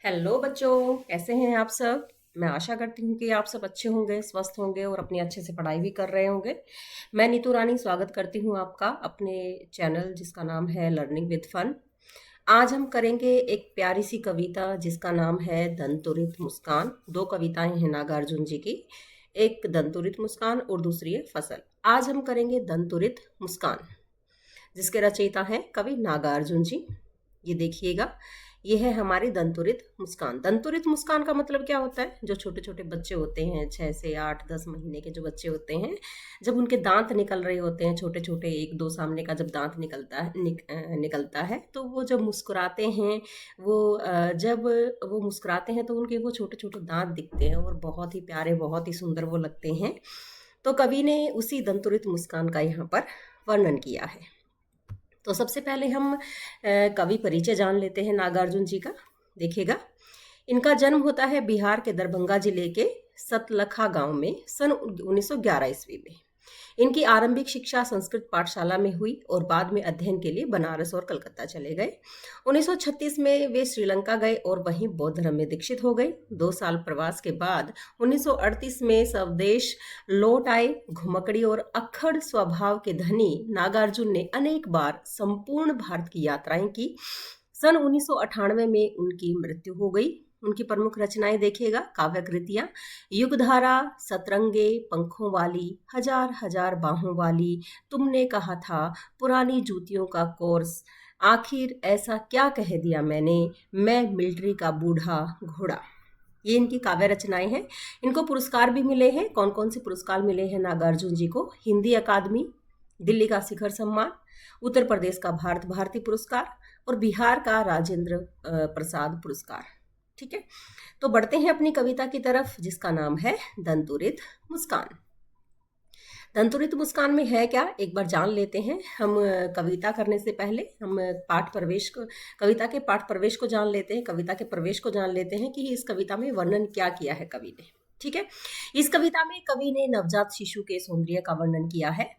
Hello बच्चों, कैसे हैं आप सब। मैं आशा करती हूँ कि आप सब अच्छे होंगे, स्वस्थ होंगे और अपनी अच्छे से पढ़ाई भी कर रहे होंगे। मैं नीतू रानी स्वागत करती हूँ आपका अपने चैनल जिसका नाम है लर्निंग विद फन। आज हम करेंगे एक प्यारी सी कविता जिसका नाम है दंतुरित मुस्कान। दो कविताएं हैं नागार्जुन जी की, एक दंतुरित मुस्कान और दूसरी है फसल। आज हम करेंगे दंतुरित मुस्कान, जिसके रचयिता हैं कवि नागार्जुन जी। ये देखिएगा, ये है हमारी दंतुरित मुस्कान। दंतुरित मुस्कान का मतलब क्या होता है? जो छोटे छोटे बच्चे होते हैं, 6 से 8 10 महीने के जो बच्चे होते हैं, जब उनके दांत निकल रहे होते हैं, छोटे छोटे एक दो सामने का जब दांत निकलता है, तो वो जब मुस्कुराते हैं, जब वो मुस्कुराते हैं तो उनके वो छोटे छोटे दांत दिखते हैं और बहुत ही प्यारे, बहुत ही सुंदर वो लगते हैं। तो कवि ने उसी दंतुरित मुस्कान का यहाँ पर वर्णन किया है। तो सबसे पहले हम कवि परिचय जान लेते हैं नागार्जुन जी का। देखिएगा, इनका जन्म होता है बिहार के दरभंगा जिले के सतलखा गांव में सन 1911 ईस्वी में। इनकी आरंभिक शिक्षा संस्कृत पाठशाला में हुई और बाद में अध्ययन के लिए बनारस और कलकत्ता चले गए। 1936 में वे श्रीलंका गए और वहीं बौद्ध धर्म में दीक्षित हो गए। 2 साल प्रवास के बाद 1938 में स्वदेश लौट आए। घुमकड़ी और अक्खड़ स्वभाव के धनी नागार्जुन ने अनेक बार संपूर्ण भारत की यात्राएं की। सन 1998 में उनकी मृत्यु हो गई। उनकी प्रमुख रचनाएं देखिएगा, काव्य कृतियां युगधारा, सतरंगे, पंखों वाली, हजार हजार बाहों वाली, तुमने कहा था, पुरानी जूतियों का कोर्स, आखिर ऐसा क्या कह दिया मैंने, मैं मिलिट्री का बूढ़ा घोड़ा। ये इनकी काव्य रचनाएं हैं। इनको पुरस्कार भी मिले हैं। कौन कौन से पुरस्कार मिले हैं नागार्जुन जी को? हिंदी अकादमी, दिल्ली का शिखर सम्मान, उत्तर प्रदेश का भारत भारती पुरस्कार और बिहार का राजेंद्र प्रसाद पुरस्कार। ठीक है, तो बढ़ते हैं अपनी कविता की तरफ जिसका नाम है दंतुरित मुस्कान। दंतुरित मुस्कान में है क्या, एक बार जान लेते हैं हम। कविता करने से पहले हम कविता के पाठ प्रवेश को जान लेते हैं, कविता के प्रवेश को जान लेते हैं कि इस कविता में वर्णन क्या किया है कवि ने। ठीक है, इस कविता में कवि ने नवजात शिशु के सौंदर्य का वर्णन किया है।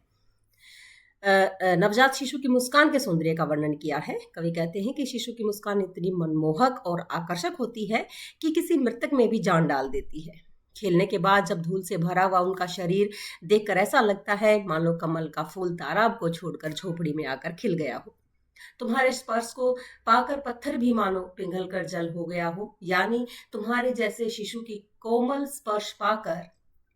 नवजात शिशु की मुस्कान के सौंदर्य का वर्णन किया है। कवि कहते हैं कि शिशु की मुस्कान इतनी मनमोहक और आकर्षक होती है कि किसी मृतक में भी जान डाल देती है। खेलने के बाद जब धूल से भरा हुआ उनका शरीर देखकर ऐसा लगता है मानो कमल का फूल तालाब को छोड़कर झोपड़ी में आकर खिल गया हो। तुम्हारे स्पर्श को पाकर पत्थर भी मानो पिघल कर जल हो गया हो, यानी तुम्हारे जैसे शिशु की कोमल स्पर्श पाकर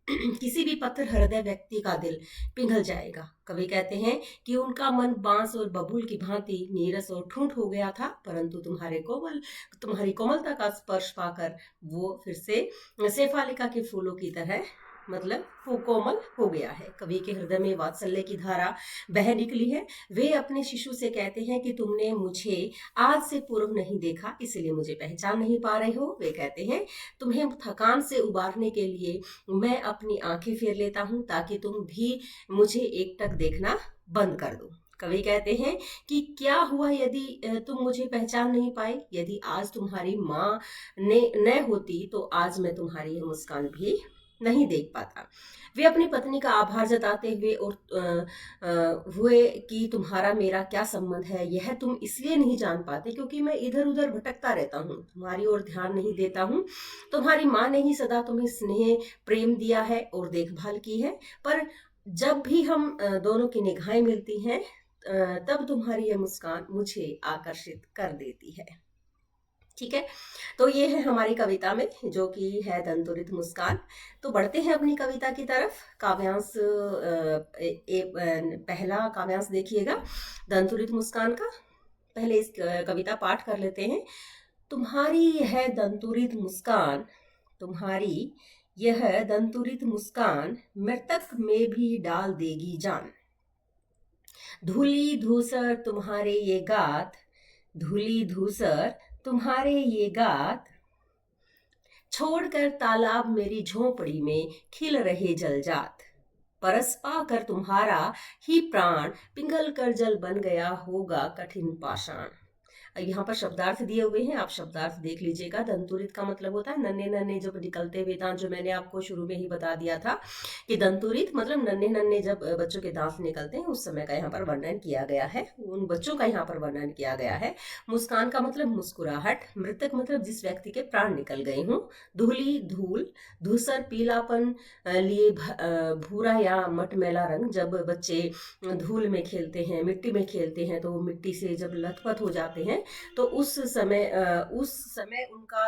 किसी भी पत्थर हृदय व्यक्ति का दिल पिघल जाएगा। कवि कहते हैं कि उनका मन बांस और बबूल की भांति नीरस और ठूंठ हो गया था, परंतु तुम्हारी कोमलता का स्पर्श पाकर वो फिर से शेफालिका के फूलों की तरह मतलब वो कोमल हो गया है। कवि के हृदय में वात्सल्य की धारा बह निकली है। वे अपने शिशु से कहते हैं कि तुमने मुझे आज से पूर्व नहीं देखा, इसलिए मुझे पहचान नहीं पा रहे हो। वे कहते हैं तुम्हें थकान से उबारने के लिए मैं अपनी आंखें फेर लेता हूं ताकि तुम भी मुझे एकटक देखना बंद कर दो। कवि कहते हैं कि क्या हुआ यदि तुम मुझे पहचान नहीं पाए, यदि आज तुम्हारी माँ ने न होती तो आज मैं तुम्हारी ये मुस्कान भी नहीं देख पाता। वे अपनी पत्नी का आभार जताते हुए हुए कि तुम्हारा मेरा क्या संबंध है, यह तुम इसलिए नहीं जान पाते क्योंकि मैं इधर उधर भटकता रहता हूँ, तुम्हारी ओर ध्यान नहीं देता हूँ। तुम्हारी माँ ने ही सदा तुम्हें स्नेह प्रेम दिया है और देखभाल की है, पर जब भी हम दोनों की निगाहें मिलती हैं तब तुम्हारी यह मुस्कान मुझे आकर्षित कर देती है। ठीक है, तो ये है हमारी कविता में जो कि है दंतुरित मुस्कान। तो बढ़ते हैं अपनी कविता की तरफ। काव्यांश पहला काव्यांश देखिएगा दंतुरित मुस्कान का। पहले इस कविता पाठ कर लेते हैं। तुम्हारी यह दंतुरित मुस्कान, तुम्हारी यह दंतुरित मुस्कान मृतक में भी डाल देगी जान। धूली धूसर तुम्हारे ये गात, धूली धूसर तुम्हारे ये गात, छोड़कर तालाब मेरी झोपड़ी में खिल रहे जलजात। परस पाकर तुम्हारा ही प्राण पिघल कर जल बन गया होगा कठिन पाषाण। यहाँ पर शब्दार्थ दिए हुए हैं, आप शब्दार्थ देख लीजिएगा। दंतुरित का मतलब होता है नन्हे नन्हे जब निकलते हुए दांत, जो मैंने आपको शुरू में ही बता दिया था कि दंतुरित मतलब नन्हे नन्हे जब बच्चों के दांत निकलते हैं उस समय का यहाँ पर वर्णन किया गया है, उन बच्चों का यहाँ पर वर्णन किया गया है। मुस्कान का मतलब मुस्कुराहट। मृतक मतलब जिस व्यक्ति के प्राण निकल गए हों। धूली धूल। धूसर पीलापन लिए भूरा या मटमैला रंग। जब बच्चे धूल में खेलते हैं, मिट्टी में खेलते हैं, तो वो मिट्टी से जब लथपथ हो जाते हैं तो उस समय उनका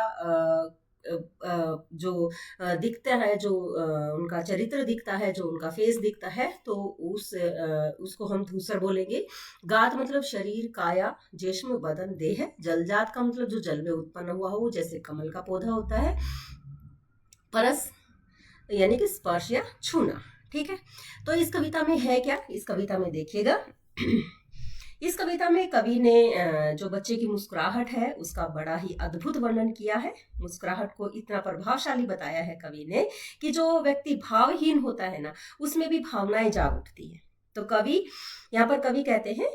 जो दिखता है, जो उनका चरित्र दिखता है, जो उनका फेस दिखता है, तो उसको हम धूसर बोलेंगे। गाद मतलब शरीर, काया, जिस्म, बदन, देह। जलजात का मतलब जो जल में उत्पन्न हुआ हो, जैसे कमल का पौधा होता है। परस यानी कि स्पर्श या छूना। ठीक है, तो इस कविता में है क्या, इस कविता में देखिएगा। इस कविता में कवि ने जो बच्चे की मुस्कुराहट है उसका बड़ा ही अद्भुत वर्णन किया है। मुस्कुराहट को इतना प्रभावशाली बताया है कवि ने कि जो व्यक्ति भावहीन होता है ना, उसमें भी भावनाएं जाग उठती है। तो यहाँ पर कवि कहते हैं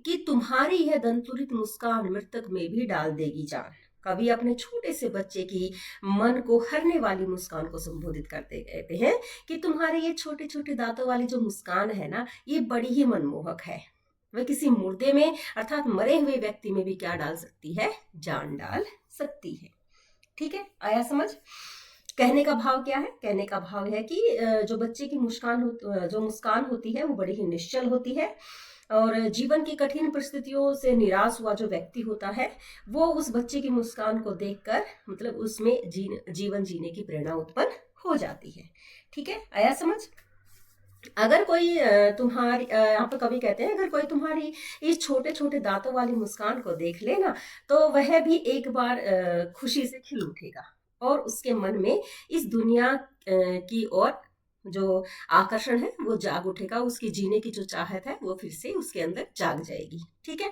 कि तुम्हारी यह दंतुरित मुस्कान मृतक में भी डाल देगी जान। कवि अपने छोटे से बच्चे की मन को हरने वाली मुस्कान को संबोधित करते कहते हैं कि तुम्हारे ये छोटे छोटे दांतों वाली जो मुस्कान है ना, ये बड़ी ही मनमोहक है। वह किसी मुर्दे में अर्थात मरे हुए व्यक्ति में भी क्या डाल सकती है, जान डाल सकती है। ठीक है, आया समझ। कहने का भाव क्या है, कहने का भाव है कि जो बच्चे की जो मुस्कान होती है वो बड़ी ही निश्चल होती है, और जीवन की कठिन परिस्थितियों से निराश हुआ जो व्यक्ति होता है वो उस बच्चे की मुस्कान को देखकर मतलब उसमें जीवन जीने की प्रेरणा उत्पन्न हो जाती है। ठीक है, आया समझ। अगर कोई तुम्हारी यहाँ पर कवि कहते हैं, अगर कोई तुम्हारी इस छोटे छोटे दांतों वाली मुस्कान को देख ले ना, तो वह भी एक बार खुशी से खिल उठेगा और उसके मन में इस दुनिया की ओर जो आकर्षण है वो जाग उठेगा। उसकी जीने की जो चाहत है वो फिर से उसके अंदर जाग जाएगी। ठीक है,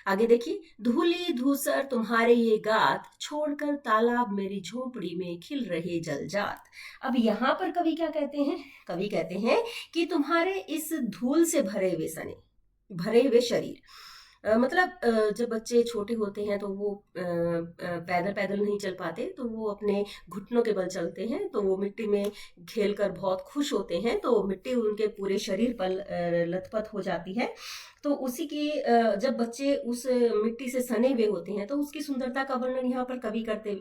आगे देखिए। धूली धूसर तुम्हारे ये गात, छोड़कर तालाब मेरी झोपड़ी में खिल रहे जलजात। अब यहाँ पर कवि क्या कहते हैं, कवि कहते हैं कि तुम्हारे इस धूल से भरे हुए सने, भरे हुए शरीर, मतलब जब बच्चे छोटे होते हैं तो वो पैदल पैदल नहीं चल पाते, तो वो अपने घुटनों के बल चलते हैं, तो वो मिट्टी में खेलकर बहुत खुश होते हैं, तो मिट्टी उनके पूरे शरीर पर लथपथ हो जाती है। तो उसी की जब बच्चे उस मिट्टी से सने हुए होते हैं तो उसकी सुंदरता का वर्णन यहाँ पर कवि करते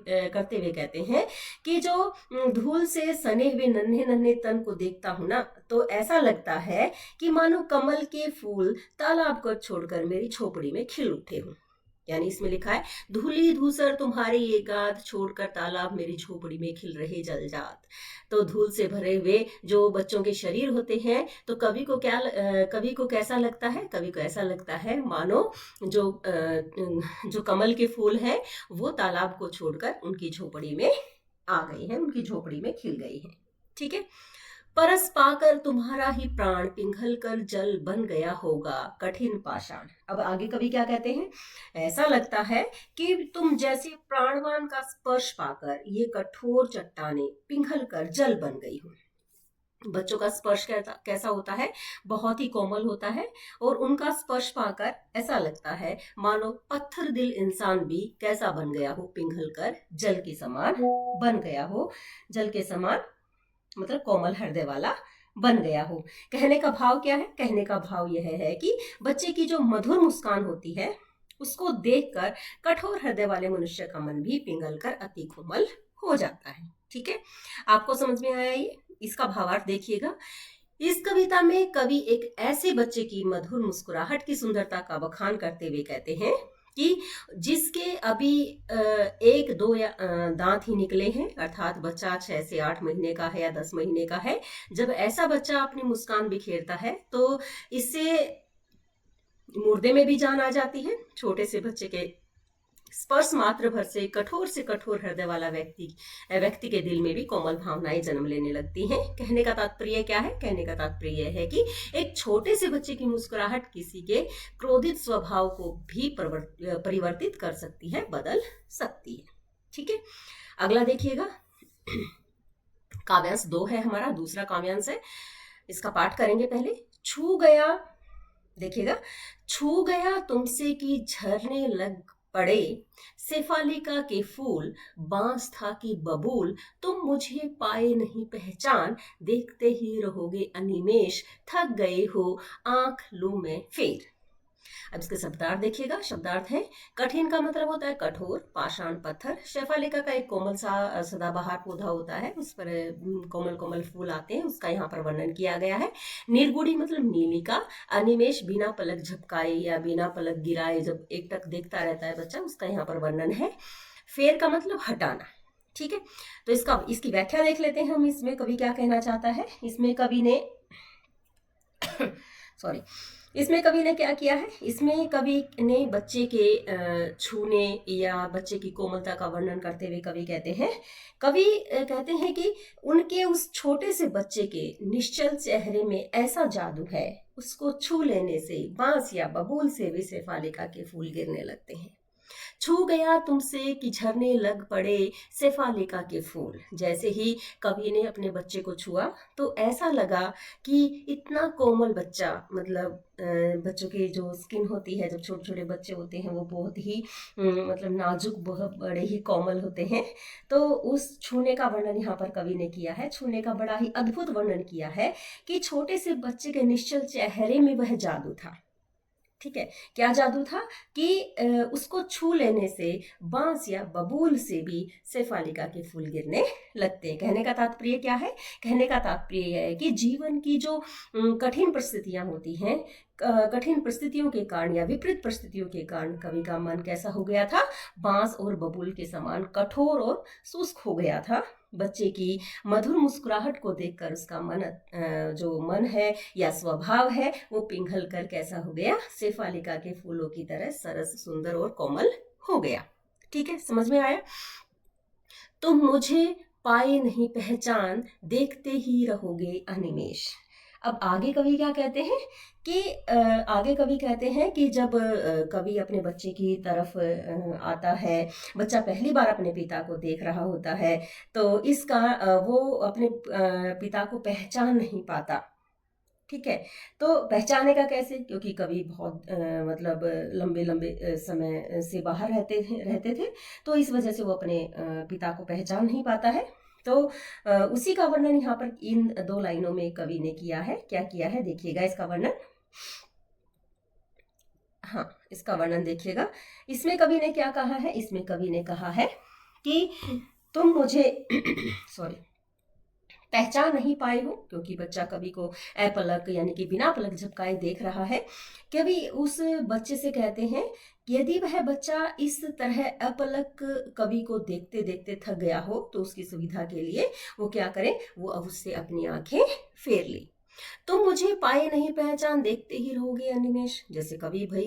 हुए कहते हैं कि जो धूल से सने हुए नन्हे नन्हे तन को देखता हूं ना, तो ऐसा लगता है कि मानो कमल के फूल तालाब को छोड़कर मेरी झोपड़ी में खिल उठे हूं। यानी इसमें लिखा है, धूली धूसर तुम्हारे ये गाद, छोड़कर तालाब मेरी झोपड़ी में खिल रहे जलजात। तो धूल से भरे हुए जो बच्चों के शरीर होते हैं, तो कवि को कैसा लगता है, कवि को ऐसा लगता है मानो जो कमल के फूल हैं वो तालाब को छोड़कर उनकी झोपड़ी में आ गए हैं, उनकी झोपड़ी में खिल गई हैं। ठीक है, परस पाकर तुम्हारा ही प्राण पिघल कर जल बन गया होगा कठिन पाषाण। अब आगे कवि क्या कहते हैं, ऐसा लगता है कि तुम जैसे प्राणवान का स्पर्श पाकर ये कठोर चट्टाने पिघल कर जल बन गई हो। बच्चों का स्पर्श कैसा होता है, बहुत ही कोमल होता है, और उनका स्पर्श पाकर ऐसा लगता है मानो पत्थर दिल इंसान भी कैसा बन गया हो, पिघल कर जल के समान बन गया हो, जल के समान मतलब कोमल हृदय वाला बन गया हो। कहने का भाव क्या है, कहने का भाव यह है कि बच्चे की जो मधुर मुस्कान होती है उसको देखकर कठोर हृदय वाले मनुष्य का मन भी पिघलकर अति कोमल हो जाता है। ठीक है, आपको समझ में आया ये, इसका भावार्थ देखिएगा। इस कविता में कवि एक ऐसे बच्चे की मधुर मुस्कुराहट की सुंदरता का बखान करते हुए कहते हैं कि जिसके अभी एक दो या दांत ही निकले हैं, अर्थात बच्चा 6 से 8 महीने का है या 10 महीने का है, जब ऐसा बच्चा अपनी मुस्कान बिखेरता है तो इससे मुर्दे में भी जान आ जाती है। छोटे से बच्चे के स्पर्श मात्र भर से कठोर हृदय वाला व्यक्ति के दिल में भी कोमल भावनाएं जन्म लेने लगती हैं। कहने का तात्पर्य क्या है, कहने का तात्पर्य यह है कि एक छोटे से बच्चे की मुस्कुराहट किसी के क्रोधित स्वभाव को भी परिवर्तित कर सकती है, बदल सकती है। ठीक है, अगला देखिएगा। काव्यांश 2 है हमारा, दूसरा काव्यांश है, इसका पाठ करेंगे पहले। छू गया, देखिएगा। छू गया तुमसे कि झरने लग पड़े, शेफालिका के फूल, बांस था कि बबूल, तुम मुझे पाए नहीं पहचान, देखते ही रहोगे अनिमेष, थक गए हो, आंख लूं मैं फेर। अब इसके शब्दार्थ देखिएगा। शब्दार्थ है, कठिन का मतलब होता है कठोर, पाषाण पत्थर। शेफालिका का एक कोमल सा सदाबहार पौधा होता है, उस पर कोमल कोमल फूल आते हैं, उसका यहाँ पर वर्णन किया गया है। निर्गुड़ी मतलब नीली का। अनिमेष बिना पलक झपकाए या बिना पलक गिराए जब एकटक देखता रहता है बच्चा, उसका यहाँ पर वर्णन है। फेर का मतलब हटाना। ठीक है, तो इसकी व्याख्या देख लेते हैं हम। इसमें कवि क्या कहना चाहता है। इसमें कवि ने सॉरी, इसमें कवि ने क्या किया है, इसमें कवि ने बच्चे के छूने या बच्चे की कोमलता का वर्णन करते हुए कवि कहते हैं, कहते हैं कि उनके उस छोटे से बच्चे के निश्चल चेहरे में ऐसा जादू है, उसको छू लेने से बांस या बबूल से भी शेफालिका के फूल गिरने लगते हैं। छू गया तुमसे कि झरने लग पड़े, शेफालिका के फूल। जैसे ही कवि ने अपने बच्चे को छुआ तो ऐसा लगा कि इतना कोमल बच्चा, मतलब बच्चों की जो स्किन होती है, जब छोटे छोटे बच्चे होते हैं वो बहुत ही मतलब नाजुक, बहुत बड़े ही कोमल होते हैं। तो उस छूने का वर्णन यहाँ पर कवि ने किया है। छूने का बड़ा ही अद्भुत वर्णन किया है कि छोटे से बच्चे के निश्चल चेहरे में वह जादू था। ठीक है, क्या जादू था कि उसको छू लेने से बांस या बबूल से भी शेफालिका के फूल गिरने लगते हैं। कहने का तात्पर्य क्या है, कहने का तात्पर्य यह है कि जीवन की जो कठिन परिस्थितियां होती हैं, कठिन परिस्थितियों के कारण या विपरीत परिस्थितियों के कारण कवि का मन कैसा हो गया था, बांस और बबूल के समान कठोर और शुष्क हो गया था। बच्चे की मधुर मुस्कुराहट को देखकर उसका मन, जो मन है या स्वभाव है, वो पिघल कर कैसा हो गया, शेफालिका के फूलों की तरह सरस, सुंदर और कोमल हो गया। ठीक है, समझ में आया। तुम मुझे पाए नहीं पहचान, देखते ही रहोगे अनिमेष। अब आगे कवि क्या कहते हैं कि आगे कवि कहते हैं कि जब कवि अपने बच्चे की तरफ आता है, बच्चा पहली बार अपने पिता को देख रहा होता है, तो इसका वो अपने पिता को पहचान नहीं पाता। ठीक है, तो पहचाने का कैसे, क्योंकि कवि बहुत मतलब लंबे लंबे समय से बाहर रहते थे, तो इस वजह से वो अपने पिता को पहचान नहीं पाता है। तो उसी का वर्णन यहाँ पर इन दो लाइनों में कवि ने किया है। क्या किया है देखिएगा इसका वर्णन। हाँ, इसका वर्णन देखिएगा। इसमें कवि ने क्या कहा है, इसमें कवि ने कहा है कि तुम मुझे सॉरी पहचान नहीं पाए हो, क्योंकि बच्चा कवि को अपलक यानी कि बिना पलक झपकाए देख रहा है। कवि उस बच्चे से कहते हैं कि यदि वह बच्चा इस तरह अपलक कवि को देखते देखते थक गया हो तो उसकी सुविधा के लिए वो क्या करे, वो अब उससे अपनी आंखें फेर ली। तुम मुझे पाए नहीं पहचान, देखते ही रहोगे अनिमेष। जैसे कभी भाई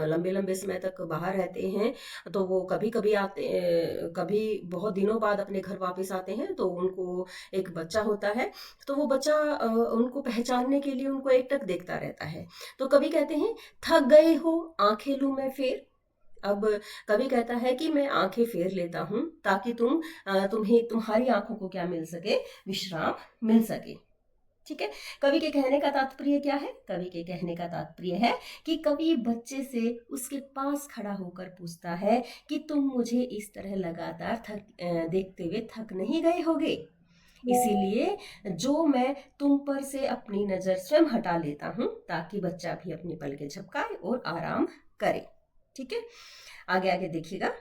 लंबे लंबे समय तक बाहर रहते हैं, तो वो कभी कभी आते, कभी बहुत दिनों बाद अपने घर वापस आते हैं, तो उनको एक बच्चा होता है, तो वो बच्चा उनको पहचानने के लिए उनको एकटक देखता रहता है। तो कभी कहते हैं थक गए हो, आंखें लूं मैं फेर। अब कवि कहता है कि मैं आंखें फेर लेता हूं ताकि तुम्हें तुम्हारी आंखों को क्या मिल सके, विश्राम मिल सके। ठीक है, कवि के कहने का तात्पर्य क्या है, कवि के कहने का तात्पर्य है कि कवि बच्चे से उसके पास खड़ा होकर पूछता है कि तुम मुझे इस तरह लगातार देखते हुए थक नहीं गए होगे, इसीलिए जो मैं तुम पर से अपनी नजर स्वयं हटा लेता हूं ताकि बच्चा भी अपनी पलकें झपकाए और आराम करे। ठीक है, आगे आगे देखिएगा।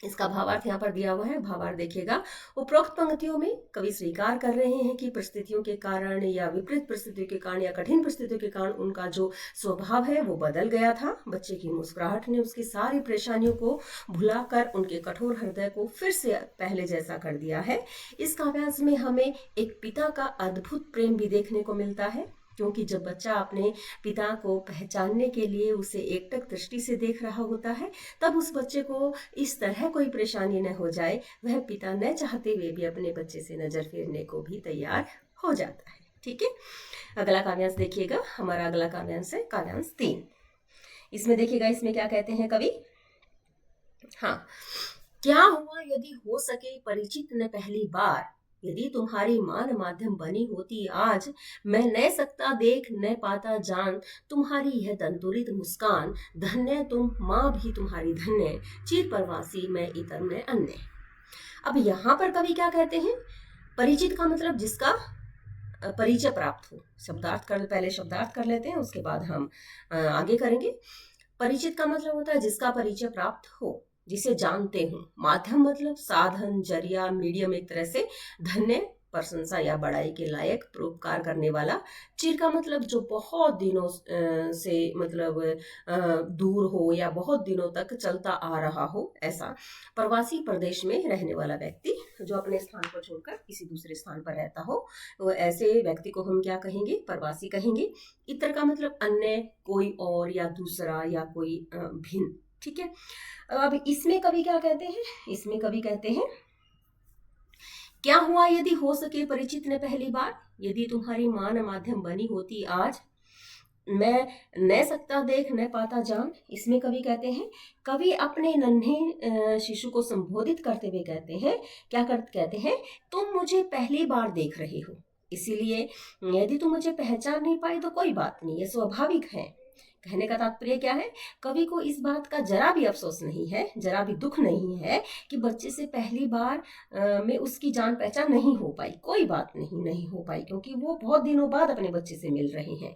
इसका भावार्थ यहाँ पर दिया हुआ है, भावार्थ देखिएगा। उपरोक्त पंक्तियों में कवि स्वीकार कर रहे हैं कि परिस्थितियों के कारण या विपरीत परिस्थितियों के कारण या कठिन परिस्थितियों के कारण उनका जो स्वभाव है वो बदल गया था। बच्चे की मुस्कुराहट ने उसकी सारी परेशानियों को भुलाकर उनके कठोर हृदय को फिर से पहले जैसा कर दिया है। इस काव्यांश में हमें एक पिता का अद्भुत प्रेम भी देखने को मिलता है, क्योंकि जब बच्चा अपने पिता को पहचानने के लिए उसे एकटक दृष्टि से देख रहा होता है, तब उस बच्चे को इस तरह कोई परेशानी न हो जाए, वह पिता न चाहते हुए भी अपने बच्चे से नजर फेरने को भी तैयार हो जाता है। ठीक है, अगला काव्यांश देखिएगा। हमारा अगला काव्यांश है काव्यांश 3। इसमें देखिएगा, इसमें क्या कहते हैं कवि। हाँ, क्या हुआ यदि हो सके परिचित न पहली बार, यदि तुम्हारी मान माध्यम बनी होती आज, मैं न सकता देख न पाता जान, तुम्हारी यह दंतुरित मुस्कान, धन्य तुम माँ भी तुम्हारी धन्य, चिर प्रवासी मैं इतर में अन्य। अब यहाँ पर कवि क्या कहते हैं? परिचित का मतलब जिसका परिचय प्राप्त हो। शब्दार्थ कर, पहले शब्दार्थ कर लेते हैं, उसके बाद हम आगे करेंगे। परिचित का मतलब होता है जिसका परिचय प्राप्त हो, जिसे जानते हो। माध्यम मतलब साधन, जरिया, मीडियम, एक तरह से। धन्य प्रशंसा या बड़ाई के लायक, परोपकार करने वाला। चिर का मतलब जो बहुत दिनों से मतलब दूर हो या बहुत दिनों तक चलता आ रहा हो, ऐसा। प्रवासी, प्रदेश में रहने वाला व्यक्ति जो अपने स्थान को छोड़कर किसी दूसरे स्थान पर रहता हो, तो ऐसे व्यक्ति को हम क्या कहेंगे? प्रवासी कहेंगे। इतर का मतलब अन्य, कोई और या दूसरा या कोई भिन्न। ठीक है। अब इसमें कवि क्या कहते हैं? इसमें कवि कहते हैं, क्या हुआ यदि हो सके परिचित ने पहली बार, यदि तुम्हारी मान माध्यम बनी होती आज, मैं न सकता देख न पाता जान। इसमें कवि कहते हैं, कवि अपने नन्हे शिशु को संबोधित करते हुए कहते हैं, कहते हैं, तुम मुझे पहली बार देख रहे हो, इसीलिए यदि तुम मुझे पहचान नहीं पाए तो कोई बात नहीं, ये स्वाभाविक है। कहने का तात्पर्य क्या है? कवि को इस बात का जरा भी अफसोस नहीं है, जरा भी दुख नहीं है कि बच्चे से पहली बार में उसकी जान पहचान नहीं हो पाई। कोई बात नहीं, नहीं हो पाई, क्योंकि वो बहुत दिनों बाद अपने बच्चे से मिल रहे हैं।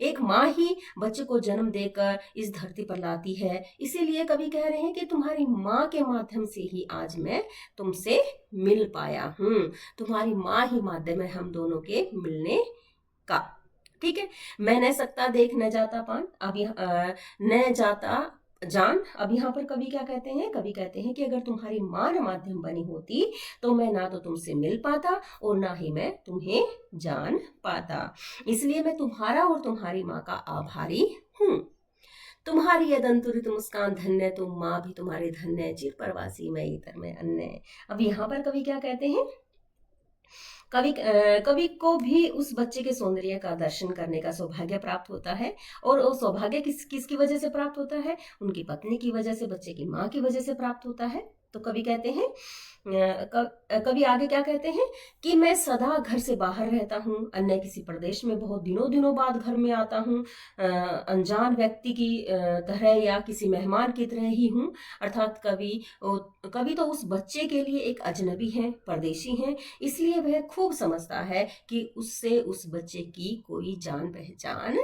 एक माँ ही बच्चे को जन्म देकर इस धरती पर लाती है, इसीलिए कवि कह रहे हैं कि तुम्हारी माँ के माध्यम से ही आज मैं तुमसे मिल पाया हूँ। तुम्हारी माँ ही माध्यम है हम दोनों के मिलने का। ठीक है। मैं न सकता देख न जाता पान, अब न जाता जान। अब यहाँ पर कवि क्या कहते हैं? कवि कहते हैं कि अगर तुम्हारी मान माध्यम बनी होती तो मैं ना तो तुमसे मिल पाता और ना ही मैं तुम्हें जान पाता, इसलिए मैं तुम्हारा और तुम्हारी माँ का आभारी हूँ। तुम्हारी यह दंतुरित मुस्कान, धन्य तुम माँ भी तुम्हारी धन्य, चिर प्रवासी मैं इतर में अन्य। अब यहाँ पर कवि क्या कहते हैं? कवि को भी उस बच्चे के सौंदर्य का दर्शन करने का सौभाग्य प्राप्त होता है। और वो सौभाग्य किसकी वजह से प्राप्त होता है? उनकी पत्नी की वजह से, बच्चे की माँ की वजह से प्राप्त होता है। तो कवि कहते हैं, कवि आगे क्या कहते हैं कि मैं सदा घर से बाहर रहता हूँ, अन्य किसी प्रदेश में बहुत दिनों दिनों बाद घर में आता हूँ, अनजान व्यक्ति की तरह या किसी मेहमान की तरह ही हूँ। अर्थात कवि तो उस बच्चे के लिए एक अजनबी है, परदेशी है, इसलिए वह खूब समझता है कि उससे उस बच्चे की कोई जान पहचान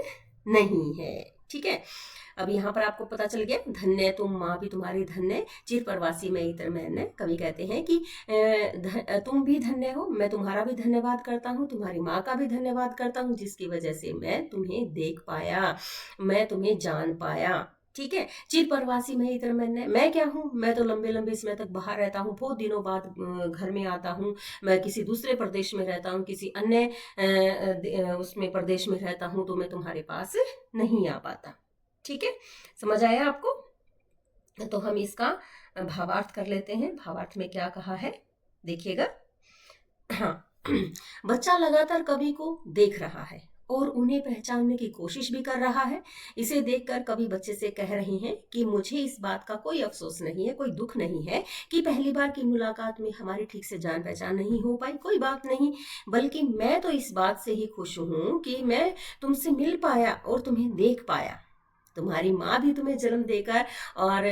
नहीं है। ठीक है। अब यहाँ पर आपको पता चल गया, धन्य तुम माँ भी तुम्हारी धन्य, चिर प्रवासी मैं इतर में अन्य। कवि कहते हैं कि तुम भी धन्य हो, मैं तुम्हारा भी धन्यवाद करता हूँ, तुम्हारी माँ का भी धन्यवाद करता हूँ, जिसकी वजह से मैं तुम्हें देख पाया, मैं तुम्हें जान पाया। ठीक है। चिर प्रवासी मैं इतर में, मैं क्या हूँ? मैं तो लंबे लंबे समय तक बाहर रहता हूँ, बहुत दिनों बाद घर में आता हूँ, मैं किसी दूसरे प्रदेश में रहता हूँ, किसी अन्य उसमें प्रदेश में रहता हूँ, तो मैं तुम्हारे पास नहीं आ पाता। ठीक है। समझ आया आपको? तो हम इसका भावार्थ कर लेते हैं। भावार्थ में क्या कहा है देखिएगा। हाँ। बच्चा लगातार कवि को देख रहा है और उन्हें पहचानने की कोशिश भी कर रहा है। इसे देखकर कवि बच्चे से कह रहे हैं कि मुझे इस बात का कोई अफसोस नहीं है, कोई दुख नहीं है कि पहली बार की मुलाकात में हमारी ठीक से जान पहचान नहीं हो पाई। कोई बात नहीं, बल्कि मैं तो इस बात से ही खुश हूँ कि मैं तुमसे मिल पाया और तुम्हें देख पाया। तुम्हारी माँ भी तुम्हें जन्म देकर और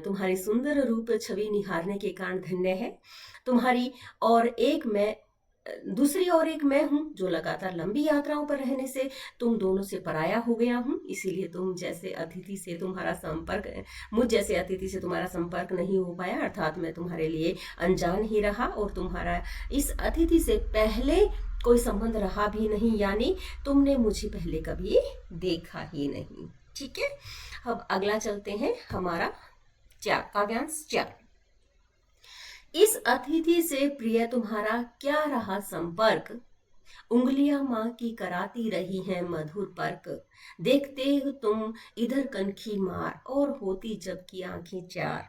तुम्हारी सुंदर रूप छवि निहारने के कारण धन्य है। तुम्हारी और एक मैं, दूसरी ओर एक मैं हूँ जो लगातार लंबी यात्राओं पर रहने से तुम दोनों से पराया हो गया हूँ, इसीलिए तुम जैसे अतिथि से तुम्हारा संपर्क, मुझ जैसे अतिथि से तुम्हारा संपर्क नहीं हो पाया, अर्थात मैं तुम्हारे लिए अनजान ही रहा और तुम्हारा इस अतिथि से पहले कोई संबंध रहा भी नहीं, यानी तुमने मुझे पहले कभी देखा ही नहीं। ठीक है। अब अगला चलते हैं हमारा काव्यांश 4। इस अतिथि से प्रिय तुम्हारा क्या रहा संपर्क, उंगलियां माँ की कराती रही हैं मधुर पर्क, देखते हो तुम इधर कनखी मार और होती जब की आंखें चार,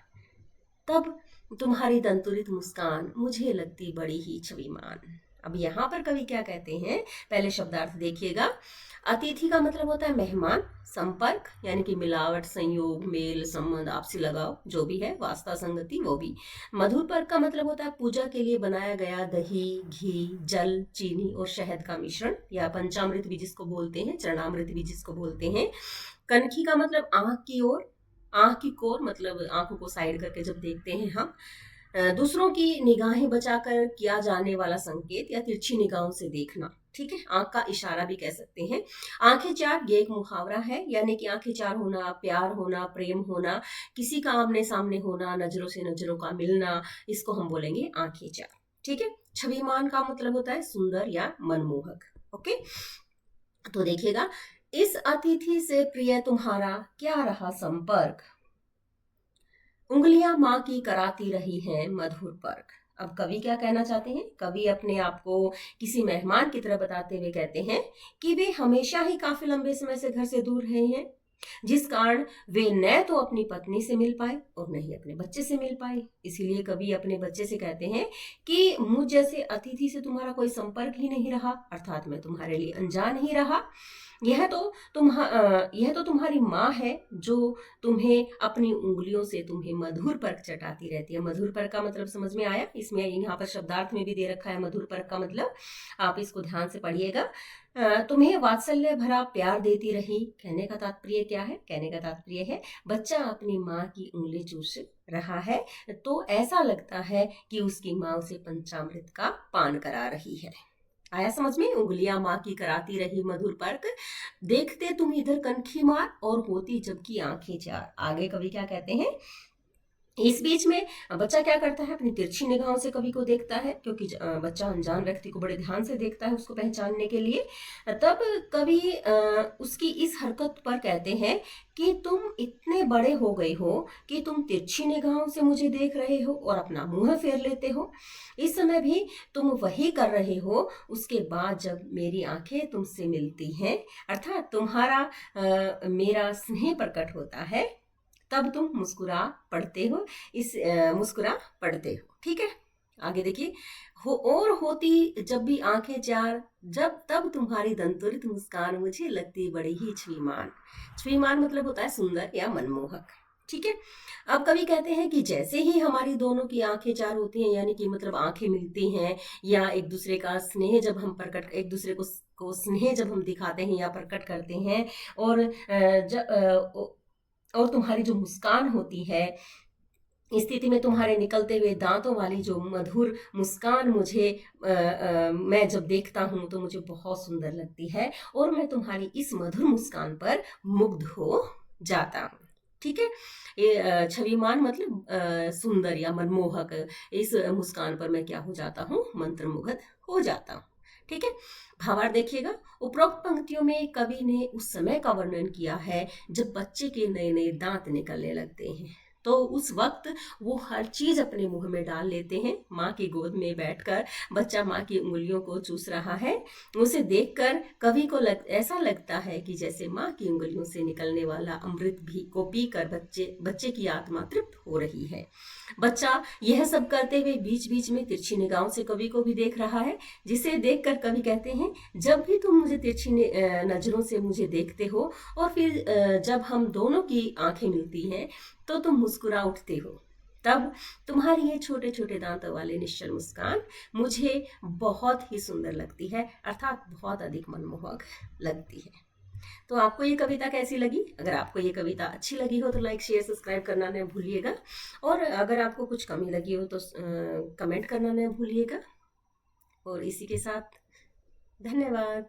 तब तुम्हारी दंतुरित मुस्कान मुझे लगती बड़ी ही छविमान। अब यहाँ पर कवि क्या कहते हैं, पहले शब्दार्थ देखिएगा। अतिथि का मतलब होता है मेहमान, संपर्क यानी कि मिलावट, संयोग, मेल, संबंध, आपसी लगाव, जो भी है, वास्ता, संगति, वो भी। मधुर पर्क का मतलब होता है पूजा के लिए बनाया गया दही, घी, जल, चीनी और शहद का मिश्रण, या पंचामृत भी जिसको बोलते हैं, चरणामृत भी जिसको बोलते हैं। कनखी का मतलब आंख की ओर, आंख की कोर मतलब आंखों को साइड करके जब देखते हैं हम। दूसरों की निगाहें बचाकर किया जाने वाला संकेत या तिरछी निगाहों से देखना, ठीक है, आंख का इशारा भी कह सकते हैं। आंखें चार, ये एक मुहावरा है, यानी कि आंखें चार होना, प्यार होना, प्रेम होना, किसी का आमने सामने होना, नजरों से नजरों का मिलना, इसको हम बोलेंगे आंखें चार, ठीक है। छविमान का मतलब होता है सुंदर या मनमोहक। ओके, तो देखिएगा, इस अतिथि से प्रिय तुम्हारा क्या रहा संपर्क, उंगलियां माँ की कराती रही हैं मधुर पर्क। अब कवि क्या कहना चाहते हैं, कवि अपने आप को किसी मेहमान की तरह बताते हुए कहते हैं कि वे हमेशा ही काफी लंबे समय से घर से दूर रहे हैं, जिस कारण वे न तो अपनी पत्नी से मिल पाए और न ही अपने बच्चे से मिल पाए। इसीलिए कवि अपने बच्चे से कहते हैं कि मुझ जैसे अतिथि से तुम्हारा कोई संपर्क ही नहीं रहा, अर्थात मैं तुम्हारे लिए अनजान ही रहा। यह तो तुम्हारी माँ है जो तुम्हें अपनी उंगलियों से तुम्हें मधुर पर्क चटाती रहती है। मधुर पर्क का मतलब समझ में आया, इसमें यहाँ पर शब्दार्थ में भी दे रखा है मधुर पर्क का मतलब, आप इसको ध्यान से पढ़िएगा। तुम्हें वात्सल्य भरा प्यार देती रही, कहने का तात्पर्य क्या है, कहने का तात्पर्य है बच्चा अपनी माँ की उंगली चूस रहा है तो ऐसा लगता है कि उसकी माँ उसे पंचामृत का पान करा रही है। आया समझ में, उंगलियां माँ की कराती रही मधुर पर्क, देखते तुम इधर कनखी मार और होती जबकि आंखें चार। आगे कवि क्या कहते हैं, इस बीच में बच्चा क्या करता है, अपनी तिरछी निगाहों से कवि को देखता है, क्योंकि बच्चा अनजान व्यक्ति को बड़े ध्यान से देखता है उसको पहचानने के लिए। तब कवि उसकी इस हरकत पर कहते हैं कि तुम इतने बड़े हो गए हो कि तुम तिरछी निगाहों से मुझे देख रहे हो और अपना मुंह फेर लेते हो। इस समय भी तुम वही कर रहे हो उसके बाद जब मेरी आंखें तुमसे मिलती हैं, अर्थात तुम्हारा मेरा स्नेह प्रकट होता है, तब तुम मुस्कुरा पड़ते हो, मुस्कुरा पड़ते हो, ठीक है। आगे देखिए, हो और होती जब भी आंखें चार, जब तब तुम्हारी दंतुरित मुस्कान मुझे लगती बड़ी ही छुईमान। छुईमान मतलब होता है सुंदर या मनमोहक, ठीक है। अब कवि कहते हैं कि जैसे ही हमारी दोनों की आंखें चार होती हैं, यानी कि मतलब आंखें मिलती हैं, या एक दूसरे का स्नेह जब हम प्रकट, एक दूसरे को स्नेह जब हम दिखाते हैं या प्रकट करते हैं, और और तुम्हारी जो मुस्कान होती है, इस स्थिति में तुम्हारे निकलते हुए दांतों वाली जो मधुर मुस्कान मुझे मैं जब देखता हूं तो मुझे बहुत सुंदर लगती है, और मैं तुम्हारी इस मधुर मुस्कान पर मुग्ध हो जाता हूँ, ठीक है। ये छविमान मतलब सुंदर या मनमोहक, इस मुस्कान पर मैं क्या हो जाता हूँ, मंत्रमुग्ध हो जाता हूँ, ठीक है। भावार्थ देखिएगा, उपरोक्त पंक्तियों में कवि ने उस समय का वर्णन किया है जब बच्चे के नए नए दांत निकलने लगते हैं, तो उस वक्त वो हर चीज अपने मुंह में डाल लेते हैं। माँ की गोद में बैठकर बच्चा माँ की उंगलियों को चूस रहा है, उसे देखकर कवि को ऐसा लगता है कि जैसे माँ की उंगलियों से निकलने वाला अमृत भी को पीकर बच्चे की आत्मा तृप्त हो रही है। बच्चा यह सब करते हुए बीच बीच में तिरछी निगाहों से कवि को भी देख रहा है, जिसे देखकर कवि कहते हैं जब भी तुम मुझे तिरछी नजरों से मुझे देखते हो और फिर जब हम दोनों की आंखें मिलती हैं तो तुम मुस्कुरा उठते हो, तब तुम्हारी ये छोटे छोटे दांतों वाले निश्चल मुस्कान मुझे बहुत ही सुंदर लगती है, अर्थात बहुत अधिक मनमोहक लगती है। तो आपको ये कविता कैसी लगी? अगर आपको ये कविता अच्छी लगी हो तो लाइक शेयर सब्सक्राइब करना न भूलिएगा, और अगर आपको कुछ कमी लगी हो तो कमेंट करना न भूलिएगा। और इसी के साथ धन्यवाद।